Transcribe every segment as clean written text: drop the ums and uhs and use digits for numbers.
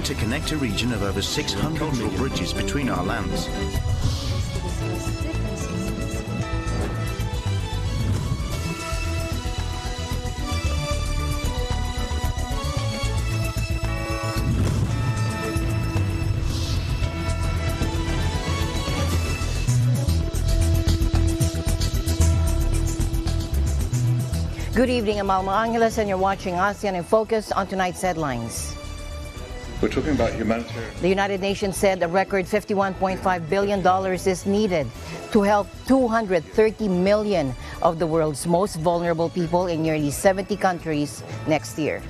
aim to connect a region of over 600 million bridges between our lands. Good evening, I'm Alma Angeles, and you're watching ASEAN in Focus. On tonight's headlines. We're talking about humanitarian. The United Nations said a record $51.5 billion is needed to help 230 million of the world's most vulnerable people in nearly 70 countries next year.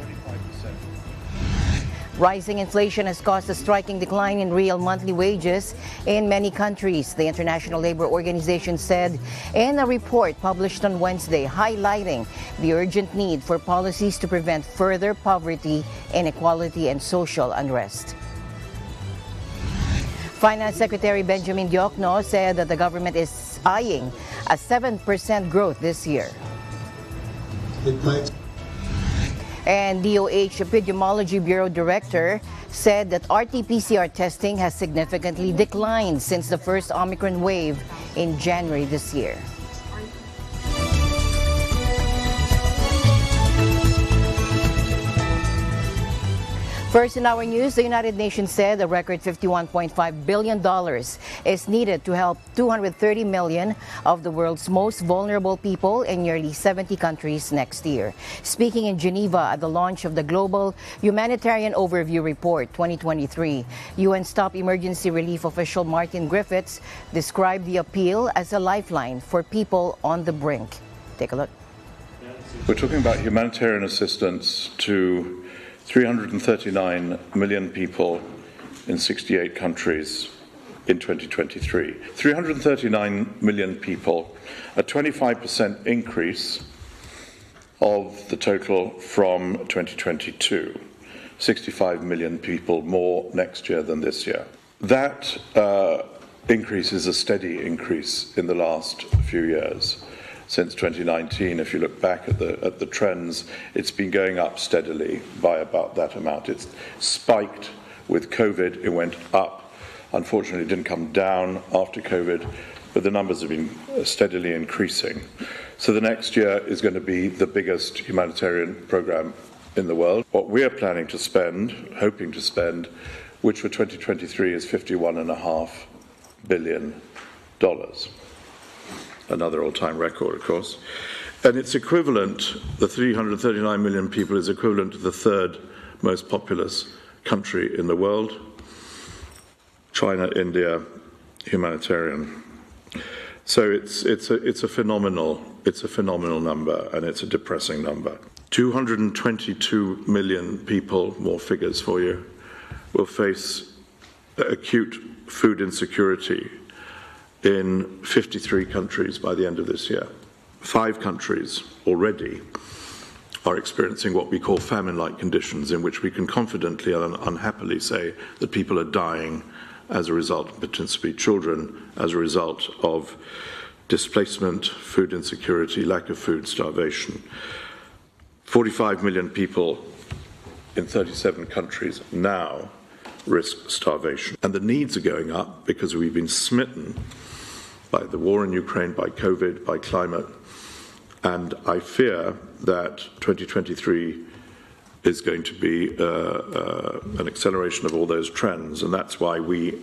Rising inflation has caused a striking decline in real monthly wages in many countries, the International Labour Organization said in a report published on Wednesday, highlighting the urgent need for policies to prevent further poverty, inequality, and social unrest. Finance Secretary Benjamin Diokno said that the government is eyeing a 7% growth this year. And DOH Epidemiology Bureau Director said that RT-PCR testing has significantly declined since the first Omicron wave in January this year. First in our news, the United Nations said a record $51.5 billion is needed to help 230 million of the world's most vulnerable people in nearly 70 countries next year. Speaking in Geneva at the launch of the Global Humanitarian Overview Report 2023, UN's top emergency relief official Martin Griffiths described the appeal as a lifeline for people on the brink. Take a look. We're talking about humanitarian assistance to 339 million people in 68 countries in 2023. 339 million people, a 25% increase of the total from 2022. 65 million people more next year than this year. That increase is a steady increase in the last few years. Since 2019, if you look back at the trends, it's been going up steadily by about that amount. It's spiked with COVID, it went up. Unfortunately, it didn't come down after COVID, but the numbers have been steadily increasing. So the next year is going to be the biggest humanitarian program in the world. What we're planning to spend, hoping to spend, which for 2023 is $51.5 billion. Another all-time record, of course. And it's equivalent, the 339 million people is equivalent to the third most populous country in the world. China, India, humanitarian. So it's a phenomenal number, and it's a depressing number. 222 million people, more figures for you, will face acute food insecurity in 53 countries by the end of this year. 5 countries already are experiencing what we call famine-like conditions, in which we can confidently and unhappily say that people are dying as a result, potentially children, as a result of displacement, food insecurity, lack of food, starvation. 45 million people in 37 countries now risk starvation. And the needs are going up because we've been smitten by the war in Ukraine, by COVID, by climate. And I fear that 2023 is going to be an acceleration of all those trends. And that's why we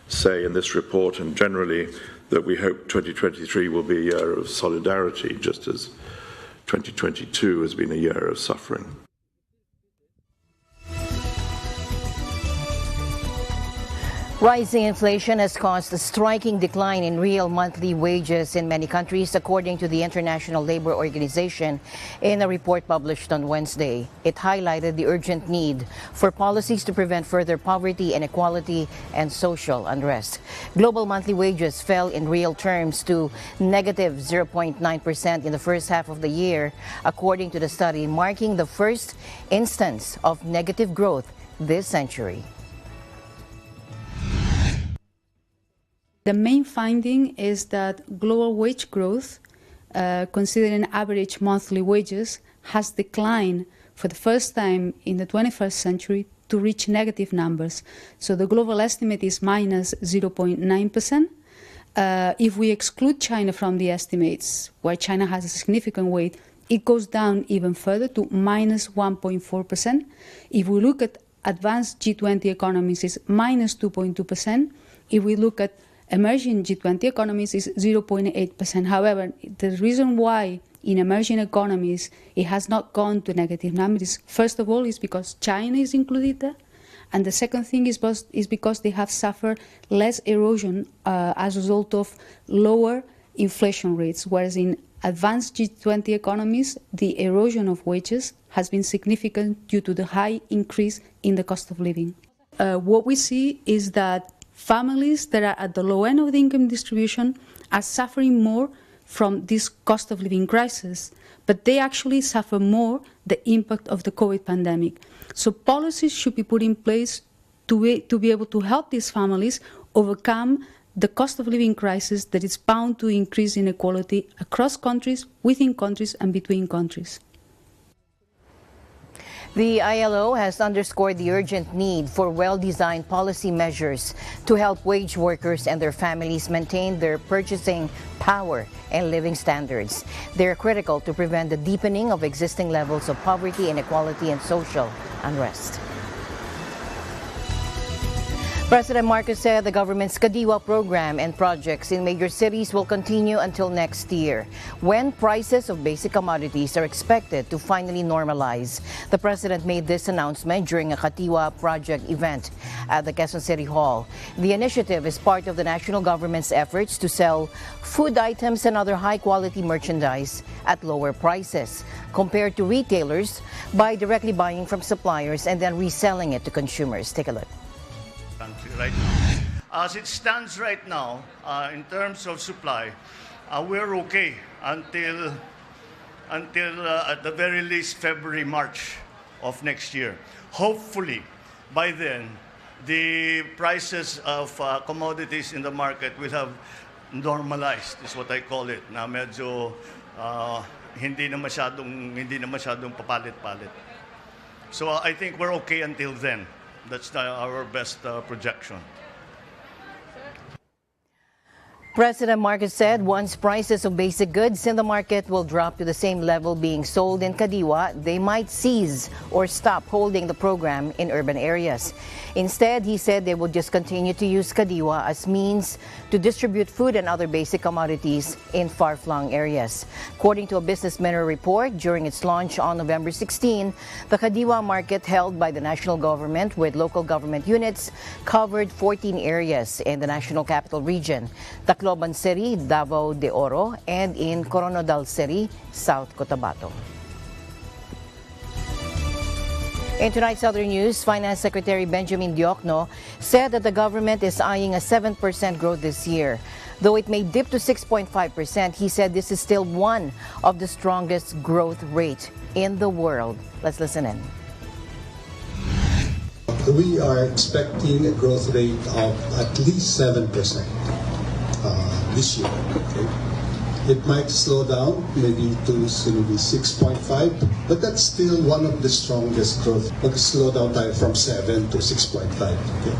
say in this report and generally that we hope 2023 will be a year of solidarity, just as 2022 has been a year of suffering. Rising inflation has caused a striking decline in real monthly wages in many countries, according to the International Labour Organization in a report published on Wednesday. It highlighted the urgent need for policies to prevent further poverty, inequality, and social unrest. Global monthly wages fell in real terms to negative 0.9% in the first half of the year, according to the study, marking the first instance of negative growth this century. The main finding is that global wage growth, considering average monthly wages, has declined for the first time in the 21st century to reach negative numbers. So the global estimate is minus 0.9%. If we exclude China from the estimates, where China has a significant weight, it goes down even further to minus 1.4%. If we look at advanced G20 economies, it's minus 2.2%. If we look at emerging G20 economies, it's 0.8%. However, the reason why in emerging economies it has not gone to negative numbers, first of all, is because China is included there. And the second thing is because they have suffered less erosion as a result of lower inflation rates, whereas in advanced G20 economies, the erosion of wages has been significant due to the high increase in the cost of living. What we see is that families that are at the low end of the income distribution are suffering more from this cost of living crisis, but they actually suffer more the impact of the COVID pandemic. So policies should be put in place to be able to help these families overcome the cost of living crisis that is bound to increase inequality across countries, within countries, and between countries. The ILO has underscored the urgent need for well-designed policy measures to help wage workers and their families maintain their purchasing power and living standards. They are critical to prevent the deepening of existing levels of poverty, inequality, and social unrest. President Marcos said the government's Kadiwa program and projects in major cities will continue until next year, when prices of basic commodities are expected to finally normalize. The president made this announcement during a Kadiwa project event at the Quezon City Hall. The initiative is part of the national government's efforts to sell food items and other high-quality merchandise at lower prices compared to retailers by directly buying from suppliers and then reselling it to consumers. Take a look. Right now. As it stands right now, in terms of supply, we're okay until at the very least February, March of next year. Hopefully, by then, the prices of commodities in the market will have normalized, is what I call it, na medyo hindi na masyadong papalit-palit. So I think we're okay until then. That's our best projection. President Marcos said once prices of basic goods in the market will drop to the same level being sold in Kadiwa, they might cease or stop holding the program in urban areas. Instead, he said they will just continue to use Kadiwa as means to distribute food and other basic commodities in far-flung areas. According to a Business Mirror report, during its launch on November 16, the Kadiwa market held by the national government with local government units covered 14 areas in the National Capital Region, Tacloban City, Davao de Oro, and in Coronadal City, South Cotabato. In tonight's other news, Finance Secretary Benjamin Diokno said that the government is eyeing a 7% growth this year. Though it may dip to 6.5%, he said this is still one of the strongest growth rates in the world. Let's listen in. We are expecting a growth rate of at least 7% this year. Okay? It might slow down maybe to maybe 6.5, but that's still one of the strongest growth. But slow down time from 7 to 6.5. Okay?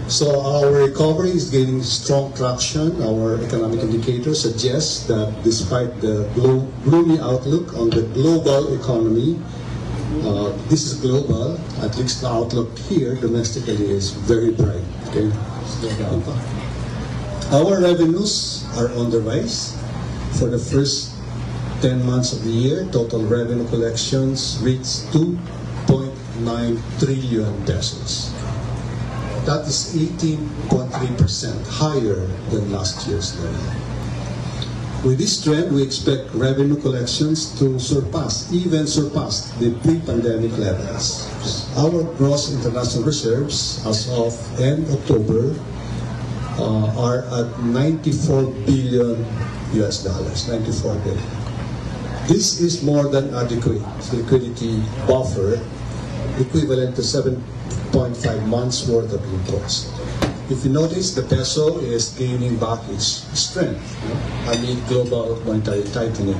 So our recovery is gaining strong traction. Our economic indicators suggest that despite the gloomy outlook on the global economy, this is global, at least the outlook here domestically is very bright. Okay? Our revenues are on the rise. For the first 10 months of the year, total revenue collections reached 2.9 trillion pesos. That is 18.3% higher than last year's level. With this trend, we expect revenue collections to surpass the pre-pandemic levels. Our gross international reserves as of end October are at $94 billion. 94 billion. This is more than adequate liquidity buffer, equivalent to 7.5 months worth of imports. If you notice, the peso is gaining back its strength amid global monetary tightening.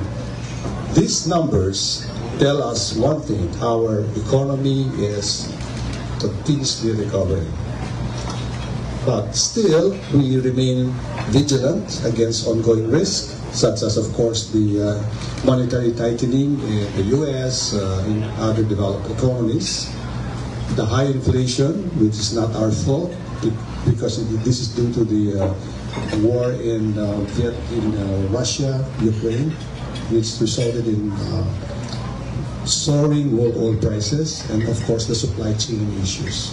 These numbers tell us one thing: our economy is continuously recovering. But still, we remain vigilant against ongoing risk, such as, of course, the monetary tightening in the US, in other developed economies, the high inflation, which is not our fault, because this is due to the war in Russia, Ukraine, which resulted in soaring world oil prices, and of course the supply chain issues.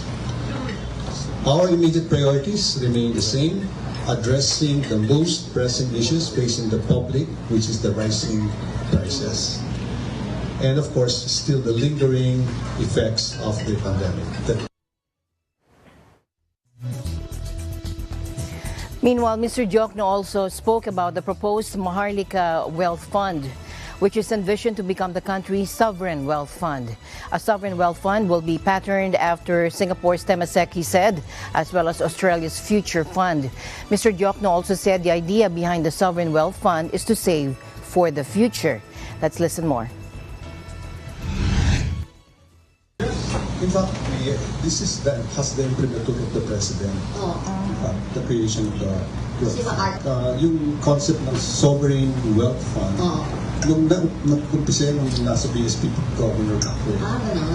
Our immediate priorities remain the same, addressing the most pressing issues facing the public, which is the rising prices, and of course still the lingering effects of the pandemic. Meanwhile, Mr. Diokno also spoke about the proposed Maharlika Wealth Fund, which is envisioned to become the country's sovereign wealth fund. A sovereign wealth fund will be patterned after Singapore's Temasek, he said, as well as Australia's Future Fund. Mr. Diokno also said the idea behind the sovereign wealth fund is to save for the future. Let's listen more. In fact, this has the imprimatur of the President, the creation of the yung concept ng sovereign wealth fund. Nung nag-umpisa nung nasa BSP governor ako,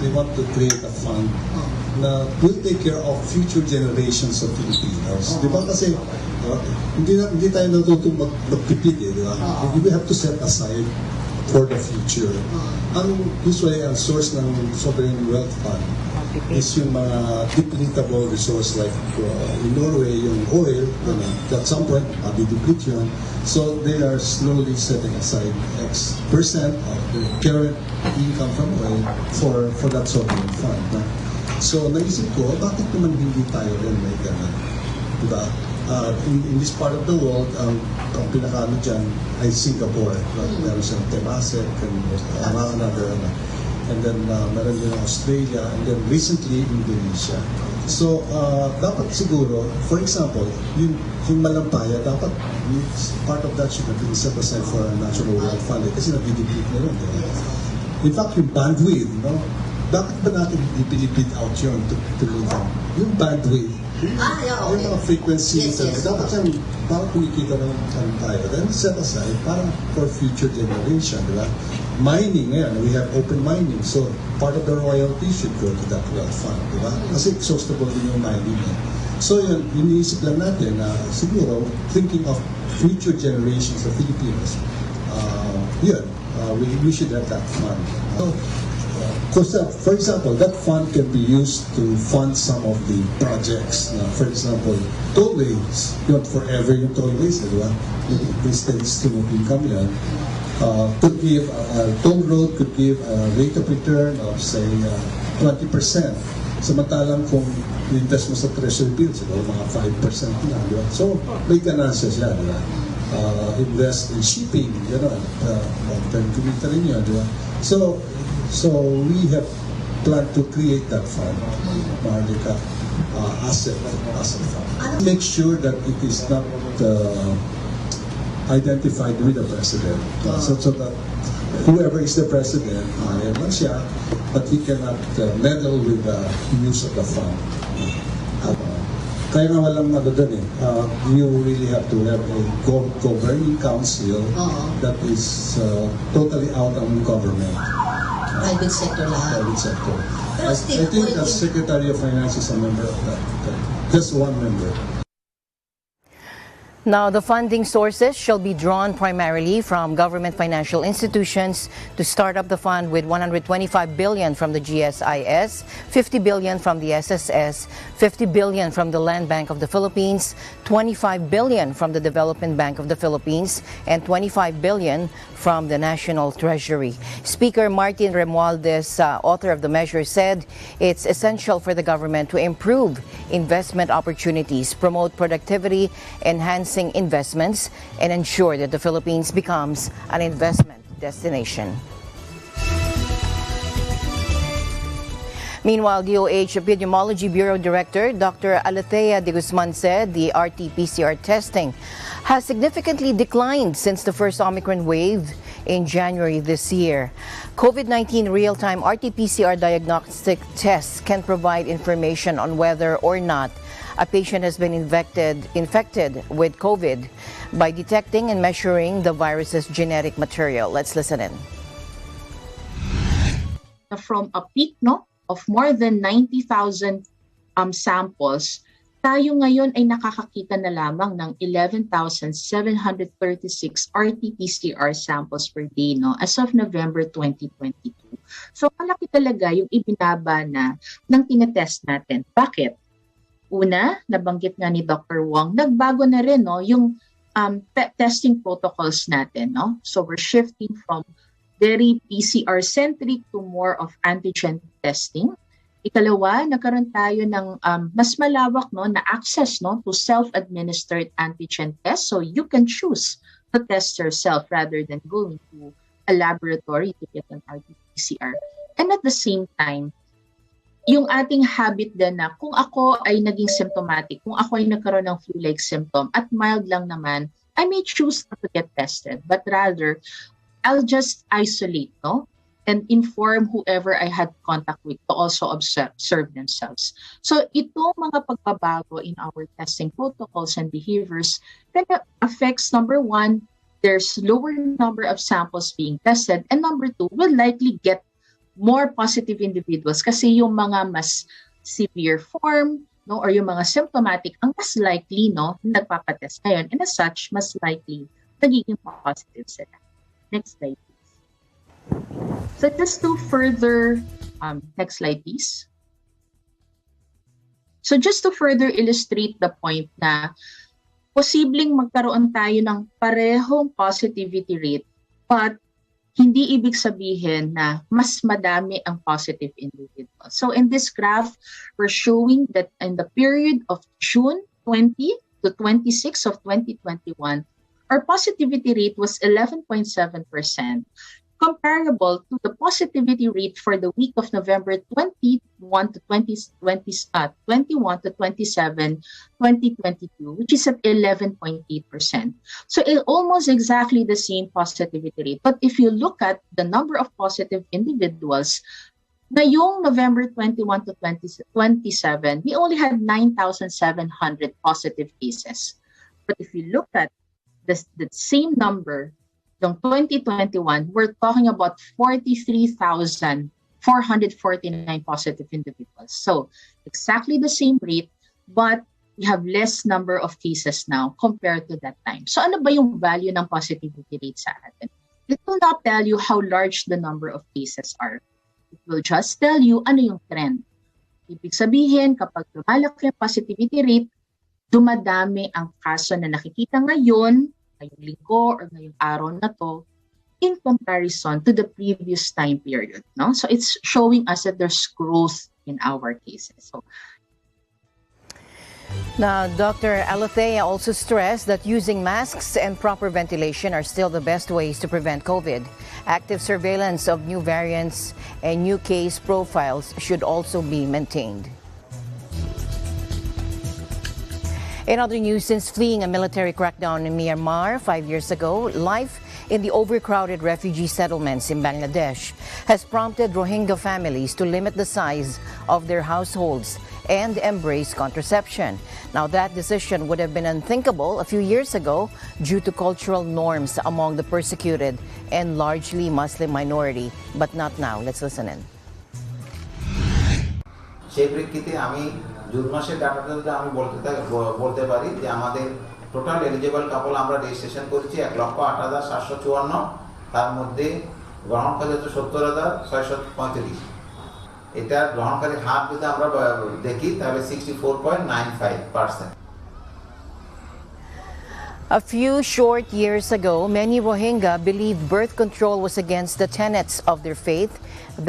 they want to create a fund na will take care of future generations of Filipinos. Di ba kasi hindi tayo natutong magpipid di ba? We have to set aside for the future. Usually, ang source ng sovereign wealth fund is yung mga depletable resource like in Norway, yung oil, at some point, deplete yun. So they are slowly setting aside X% of the current income from oil for that sovereign fund. So naisip ko, bakit naman hindi tayo rin may ganun? Diba? In this part of the world, ang pinakaano dyan ay Singapore. Meron siyang Temasek and another, and then meron din Australia, and then recently Indonesia. So dapat siguro, for example, yung Malampaya, dapat part of that should have been set aside for a national wealth fund kasi nag-deplete na yun. In fact, yung bandwidth, bakit ba natin i-bid out yun to yung bandwidth? Yung mga frequencies, dapat yan, parang kumikita ng tayo. Then set aside para for future generation, di ba? Mining, ngayon, we have open mining. So, part of the royalty should go to that wealth fund, di ba? Kasi exhaustible din yung mining. So, yun, iniisip lang natin na siguro, thinking of future generations of Filipinos, we should have that fund. For example, that fund can be used to fund some of the projects. For example, tollways, not forever yung tollways, di ba? Wasted stream of income yan. Could give toll road could give a rate of return of say 20%. Samantalang kung invest mo sa treasury bills, siguro mga 5% na, di ba? So may ganansya siya, di ba? Invest in shipping, gano'n. Kumita rin yun, di ba? So we have planned to create that fund, Maharlika asset fund. Make sure that it is not identified with the president, so that whoever is the president, naman siya, but he cannot meddle with the use of the fund. Kaya nga walang doon you really have to have a governing council that is totally out of government. Private sector lahat. Private sector. I think the Secretary of Finance is a member of that. Just one member. Now, the funding sources shall be drawn primarily from government financial institutions to start up the fund, with 125 billion from the GSIS, 50 billion from the SSS, 50 billion from the Land Bank of the Philippines, 25 billion from the Development Bank of the Philippines, and 25 billion from the National Treasury. Speaker Martin Romualdez, author of the measure, said it's essential for the government to improve investment opportunities, promote productivity, enhancing investments, and ensure that the Philippines becomes an investment destination. Meanwhile, DOH Epidemiology Bureau Director Dr. Alethea de Guzman said the RT-PCR testing has significantly declined since the first Omicron wave in January this year. COVID-19 real-time RT-PCR diagnostic tests can provide information on whether or not a patient has been infected with COVID by detecting and measuring the virus's genetic material. Let's listen in. From a peak of more than 90,000 samples, tayo ngayon ay nakakakita na lamang ng 11,736 RT-PCR samples per day as of November 2022. So malaki talaga yung ibinaba na ng tinetest natin. Bakit? Una, nabanggit nga ni Dr. Wong, nagbago na rin yung testing protocols natin. So we're shifting from very PCR-centric to more of antigen testing. Ikalawa, nagkaroon tayo ng mas malawak na access to self-administered antigen test. So you can choose to test yourself rather than going to a laboratory to get an RT-PCR. And at the same time, yung ating habit din na kung ako ay naging symptomatic, kung ako ay nagkaroon ng flu-like symptom at mild lang naman, I may choose not to get tested, but rather, I'll just isolate, and inform whoever I had contact with to also observe themselves. So itong mga pagbabago in our testing protocols and behaviors that affects, number one, there's lower number of samples being tested, and number two, we'll likely get more positive individuals kasi yung mga mas severe form, or yung mga symptomatic ang mas likely nagpapatest ngayon, and as such, mas likely nagiging positive sila. Next slide, please. So just to further, next slide, please. So just to further illustrate the point na posibleng magkaroon tayo ng parehong positivity rate, but hindi ibig sabihin na mas madami ang positive individuals. So in this graph, we're showing that in the period of June 20 to 26 of 2021, our positivity rate was 11.7%, comparable to the positivity rate for the week of November 21 to 27, 2022, which is at 11.8%. So almost exactly the same positivity rate. But if you look at the number of positive individuals, ngayong November 21 to 27, we only had 9,700 positive cases. But if you look at the same number from 2021, we're talking about 43,449 positive individuals. So exactly the same rate, but we have less number of cases now compared to that time. So ano ba yung value ng positivity rate sa atin? It will not tell you how large the number of cases are. It will just tell you ano yung trend. Ibig sabihin, kapag lumalaki ang positivity rate, dumadami ang kaso na nakikita ngayong linggo or ngayong araw na to in comparison to the previous time period. So it's showing us that there's growth in our cases. So, now, Dr. Alethea also stressed that using masks and proper ventilation are still the best ways to prevent COVID. Active surveillance of new variants and new case profiles should also be maintained. In other news, since fleeing a military crackdown in Myanmar 5 years ago, life in the overcrowded refugee settlements in Bangladesh has prompted Rohingya families to limit the size of their households and embrace contraception. Now, that decision would have been unthinkable a few years ago due to cultural norms among the persecuted and largely Muslim minority, but not now. Let's listen in. June মাসের ডাটাটা যদি আমি বলতে পারি যে আমাদের total eligible কাপল আমরা registration করেছি 1,08,754, তার মধ্যে গ্রহণকারী হচ্ছে 70,635। এটা গ্রহণকারীর হার যদি আমরা দেখি তাহলে 64.95%। A few short years ago, many Rohingya believed birth control was against the tenets of their faith.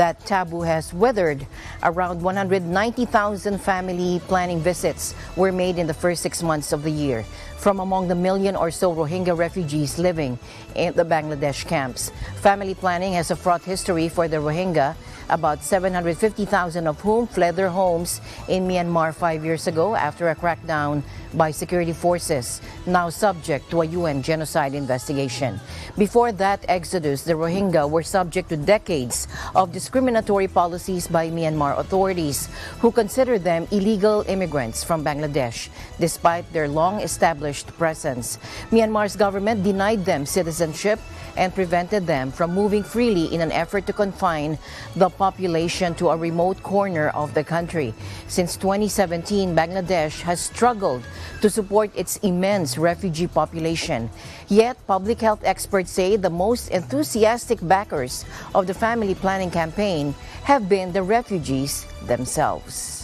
That taboo has withered. Around 190,000 family planning visits were made in the first 6 months of the year from among the million or so Rohingya refugees living in the Bangladesh camps. Family planning has a fraught history for the Rohingya, about 750,000 of whom fled their homes in Myanmar 5 years ago after a crackdown by security forces, now subject to a UN genocide investigation. Before that exodus, the Rohingya were subject to decades of discriminatory policies by Myanmar authorities, who consider them illegal immigrants from Bangladesh, despite their long-established presence. Myanmar's government denied them citizenship and prevented them from moving freely in an effort to confine the population to a remote corner of the country. Since 2017, Bangladesh has struggled to support its immense refugee population. Yet, public health experts say the most enthusiastic backers of the family planning campaign have been the refugees themselves.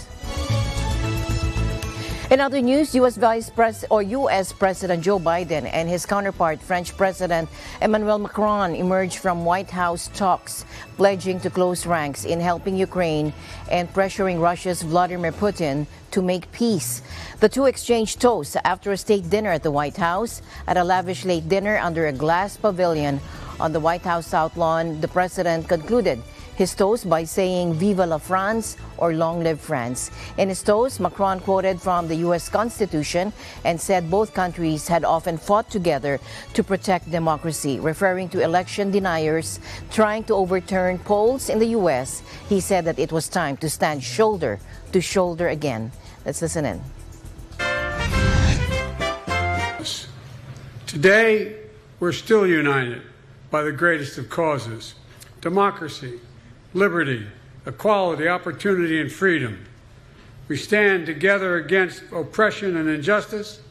In other news, U.S. President Joe Biden and his counterpart, French President Emmanuel Macron, emerged from White House talks, pledging to close ranks in helping Ukraine and pressuring Russia's Vladimir Putin to make peace. The two exchanged toasts after a state dinner at the White House. At a lavish late dinner under a glass pavilion on the White House South Lawn, the president concluded his toast by saying "Vive la France" or "Long live France." In his toast, Macron quoted from the U.S. Constitution and said both countries had often fought together to protect democracy. Referring to election deniers trying to overturn polls in the U.S., he said that it was time to stand shoulder to shoulder again. Let's listen in. Today, we're still united by the greatest of causes: democracy, liberty, equality, opportunity, and freedom. We stand together against oppression and injustice.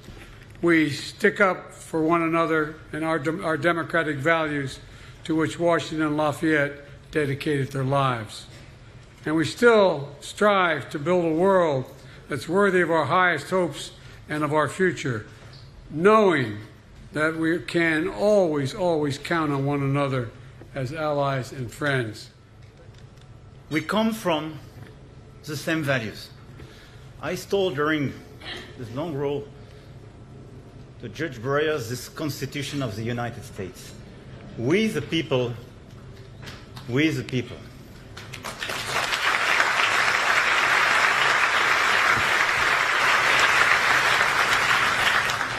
We stick up for one another and our democratic values to which Washington and Lafayette dedicated their lives. And we still strive to build a world that's worthy of our highest hopes and of our future, knowing that we can always count on one another as allies and friends. We come from the same values. I stole during this long role to Judge Breyer's this Constitution of the United States. We the people, we the people.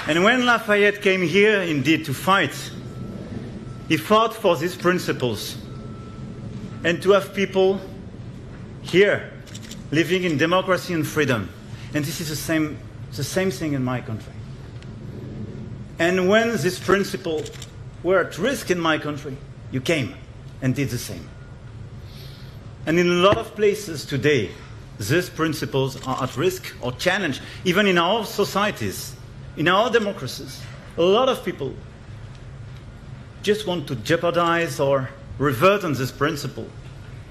And when Lafayette came here indeed to fight, he fought for these principles and to have people here living in democracy and freedom. And this is the same thing in my country. And when these principles were at risk in my country, you came and did the same. And in a lot of places today, these principles are at risk or challenged, even in our societies, in our democracies. A lot of people just want to jeopardize or revert on this principle,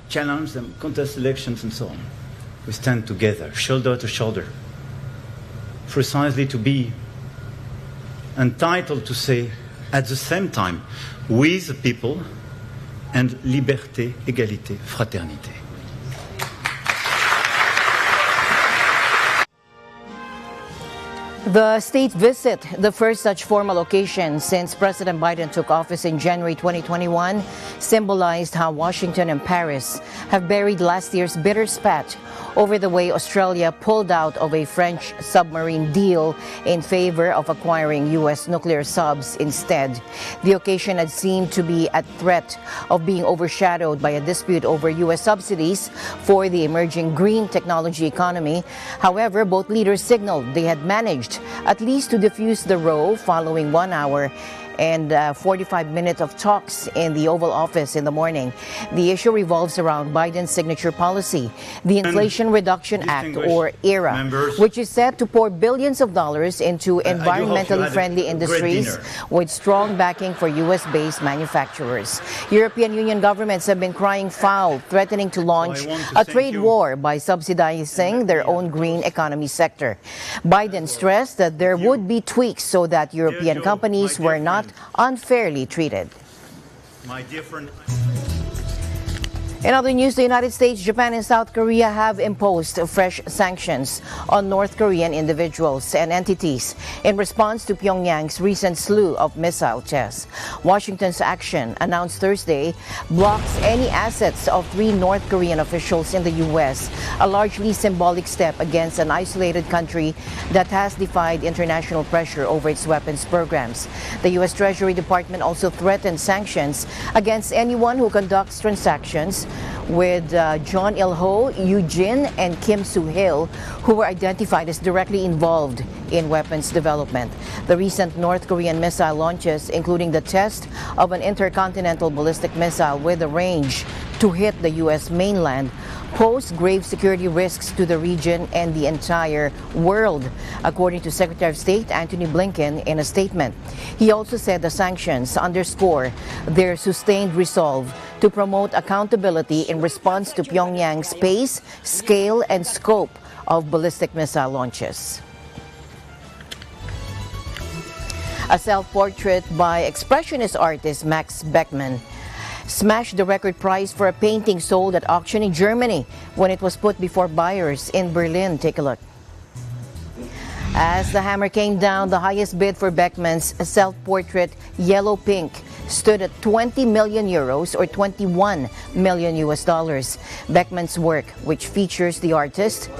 challenge them, contest elections, and so on. We stand together, shoulder to shoulder, precisely to be entitled to say, at the same time, we the people, and liberté, égalité, fraternité. The state visit, the first such formal occasion since President Biden took office in January 2021, symbolized how Washington and Paris have buried last year's bitter spat over the way Australia pulled out of a French submarine deal in favor of acquiring U.S. nuclear subs instead. The occasion had seemed to be at threat of being overshadowed by a dispute over U.S. subsidies for the emerging green technology economy. However, both leaders signaled they had managed at least to diffuse the row following 1 hour and 45 minutes of talks in the Oval Office in the morning. The issue revolves around Biden's signature policy, the Inflation Reduction Act, or ERA, which is set to pour billions of dollars into environmentally friendly industries with strong backing for U.S.-based manufacturers. European Union governments have been crying foul, threatening to launch a trade war by subsidizing their own green economy sector. Biden stressed that there would be tweaks so that European companies were not unfairly treated. My dear friend. In other news, the United States, Japan, and South Korea have imposed fresh sanctions on North Korean individuals and entities in response to Pyongyang's recent slew of missile tests. Washington's action, announced Thursday, blocks any assets of 3 North Korean officials in the U.S., a largely symbolic step against an isolated country that has defied international pressure over its weapons programs. The U.S. Treasury Department also threatened sanctions against anyone who conducts transactions with John Il-ho, Eugene, and Kim Soo-hil, who were identified as directly involved in weapons development. The recent North Korean missile launches, including the test of an intercontinental ballistic missile with a range to hit the U.S. mainland, pose grave security risks to the region and the entire world, according to Secretary of State Antony Blinken in a statement. He also said the sanctions underscore their sustained resolve to promote accountability in response to Pyongyang's pace, scale, and scope of ballistic missile launches. A self-portrait by expressionist artist Max Beckmann smashed the record price for a painting sold at auction in Germany when it was put before buyers in Berlin. Take a look. As the hammer came down, the highest bid for Beckmann's self-portrait Yellow Pink stood at 20 million euros or 21 million US dollars. Beckmann's work, which features the artist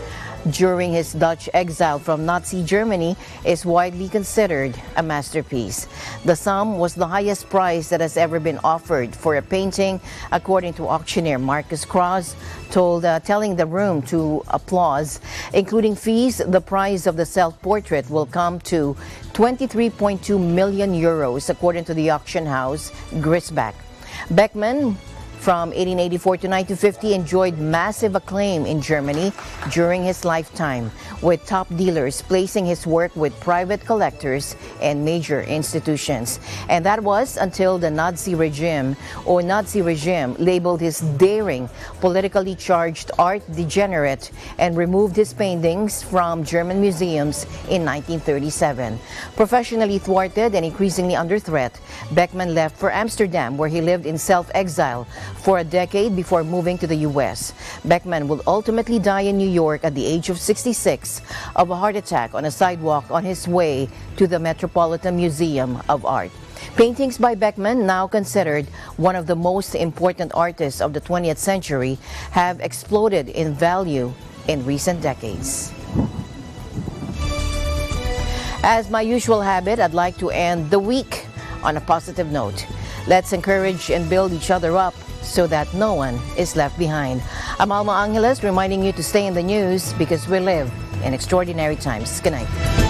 during his Dutch exile from Nazi Germany, is widely considered a masterpiece. The sum was the highest price that has ever been offered for a painting, according to auctioneer Marcus Cross, telling the room to applause. Including fees, the price of the self-portrait will come to 23.2 million euros, according to the auction house Grisbach. Beckmann, from 1884 to 1950, enjoyed massive acclaim in Germany during his lifetime, with top dealers placing his work with private collectors and major institutions. And that was until the Nazi regime labeled his daring, politically charged art degenerate and removed his paintings from German museums in 1937. Professionally thwarted and increasingly under threat, Beckmann left for Amsterdam, where he lived in self-exile for a decade before moving to the U.S. Beckmann will ultimately die in New York at the age of 66 of a heart attack on a sidewalk on his way to the Metropolitan Museum of Art. Paintings by Beckmann, now considered one of the most important artists of the 20th century, have exploded in value in recent decades. As my usual habit, I'd like to end the week on a positive note. Let's encourage and build each other up so that no one is left behind. I'm Alma Angeles, reminding you to stay in the news because we live in extraordinary times. Good night.